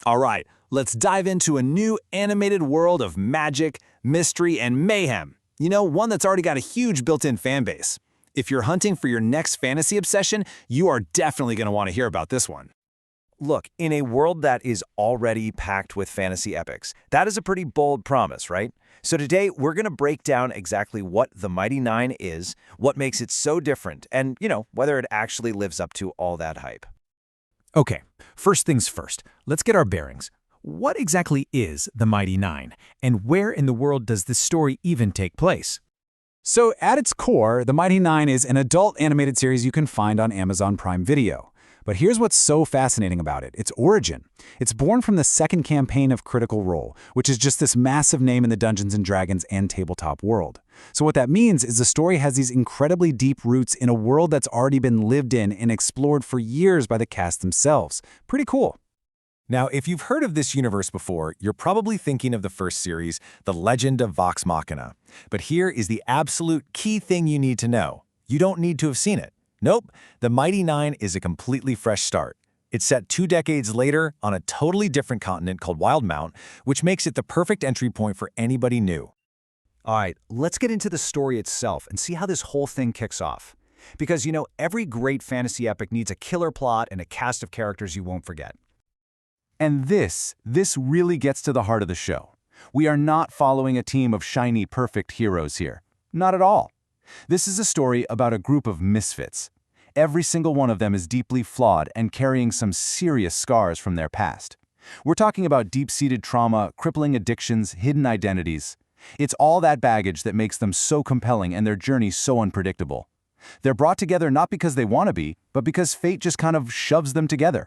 All right, let's dive into a new animated world of magic, mystery, and mayhem. You know, one that's already got a huge built-in fan base. If you're hunting for your next fantasy obsession, you are definitely going to want to hear about this one. Look, in a world that is already packed with fantasy epics, that is a pretty bold promise, right? So today, we're going to break down exactly what the Mighty Nein is, what makes it so different, and, whether it actually lives up to all that hype. Okay, first things first, let's get our bearings. What exactly is the Mighty Nein, and where in the world does this story even take place? So at its core, the Mighty Nein is an adult animated series you can find on Amazon Prime Video. But here's what's so fascinating about it, its origin. It's born from the second campaign of Critical Role, which is just this massive name in the Dungeons & Dragons and tabletop world. So what that means is the story has these incredibly deep roots in a world that's already been lived in and explored for years by the cast themselves. Pretty cool. Now, if you've heard of this universe before, you're probably thinking of the first series, The Legend of Vox Machina. But here is the absolute key thing you need to know. You don't need to have seen it. Nope, the Mighty Nein is a completely fresh start. It's set 2 decades later on a totally different continent called Wildemount, which makes it the perfect entry point for anybody new. All right, let's get into the story itself and see how this whole thing kicks off. Because, every great fantasy epic needs a killer plot and a cast of characters you won't forget. And this really gets to the heart of the show. We are not following a team of shiny, perfect heroes here. Not at all. This is a story about a group of misfits. Every single one of them is deeply flawed and carrying some serious scars from their past. We're talking about deep-seated trauma, crippling addictions, hidden identities. It's all that baggage that makes them so compelling and their journey so unpredictable. They're brought together not because they want to be, but because fate just kind of shoves them together.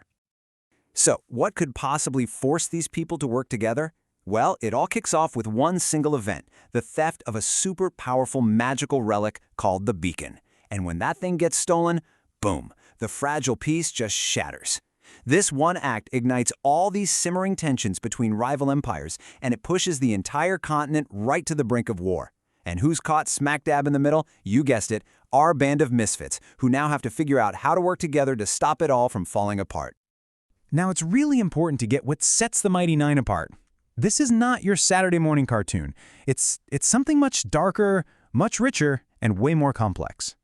So, what could possibly force these people to work together? Well, it all kicks off with one single event, the theft of a super powerful magical relic called the Beacon. And when that thing gets stolen, boom, the fragile piece just shatters. This one act ignites all these simmering tensions between rival empires, and it pushes the entire continent right to the brink of war. And who's caught smack dab in the middle? You guessed it, our band of misfits, who now have to figure out how to work together to stop it all from falling apart. Now, it's really important to get what sets the Mighty Nein apart. This is not your Saturday morning cartoon. It's something much darker, much richer, and way more complex.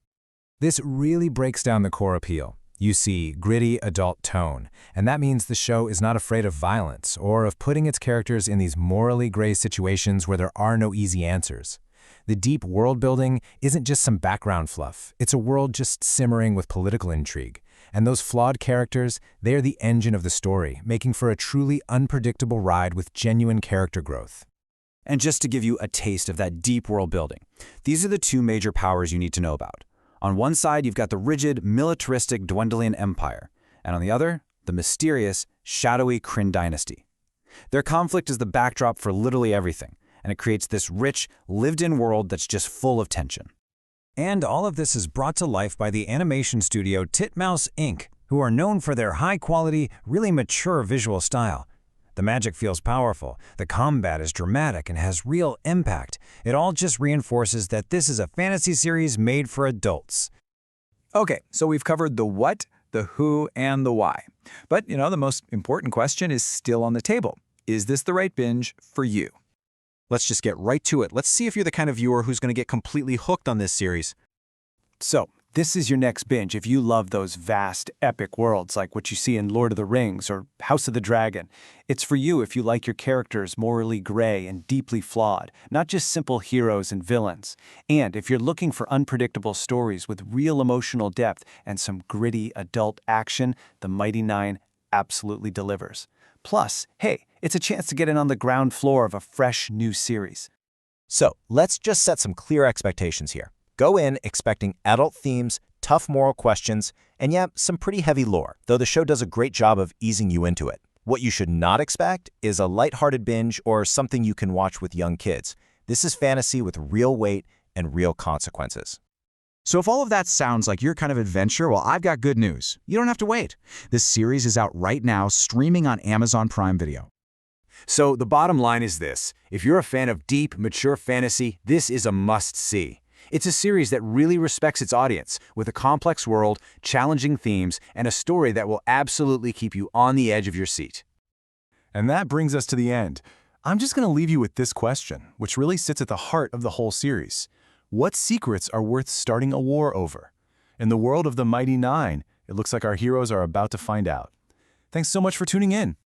This really breaks down the core appeal. You see gritty adult tone, and that means the show is not afraid of violence or of putting its characters in these morally gray situations where there are no easy answers. The deep world building isn't just some background fluff. It's a world just simmering with political intrigue. And those flawed characters, they are the engine of the story, making for a truly unpredictable ride with genuine character growth. And just to give you a taste of that deep world building, these are the 2 major powers you need to know about. On one side, you've got the rigid, militaristic Dwendalian Empire, and on the other, the mysterious, shadowy Kryn dynasty. Their conflict is the backdrop for literally everything, and it creates this rich, lived-in world that's just full of tension. And all of this is brought to life by the animation studio Titmouse Inc., who are known for their high-quality, really mature visual style. The magic feels powerful, the combat is dramatic and has real impact. It all just reinforces that this is a fantasy series made for adults. Okay, so we've covered the what, the who, and the why. But, the most important question is still on the table. Is this the right binge for you? Let's just get right to it. Let's see if you're the kind of viewer who's going to get completely hooked on this series. So, this is your next binge if you love those vast, epic worlds like what you see in Lord of the Rings or House of the Dragon. It's for you if you like your characters morally gray and deeply flawed, not just simple heroes and villains. And if you're looking for unpredictable stories with real emotional depth and some gritty adult action, the Mighty Nein absolutely delivers. Plus, hey, it's a chance to get in on the ground floor of a fresh new series. So, let's just set some clear expectations here. Go in expecting adult themes, tough moral questions, and some pretty heavy lore, though the show does a great job of easing you into it. What you should not expect is a lighthearted binge or something you can watch with young kids. This is fantasy with real weight and real consequences. So if all of that sounds like your kind of adventure, well, I've got good news. You don't have to wait. This series is out right now, streaming on Amazon Prime Video. So the bottom line is this. If you're a fan of deep, mature fantasy, this is a must-see. It's a series that really respects its audience, with a complex world, challenging themes, and a story that will absolutely keep you on the edge of your seat. And that brings us to the end. I'm just going to leave you with this question, which really sits at the heart of the whole series. What secrets are worth starting a war over? In the world of the Mighty Nein, it looks like our heroes are about to find out. Thanks so much for tuning in.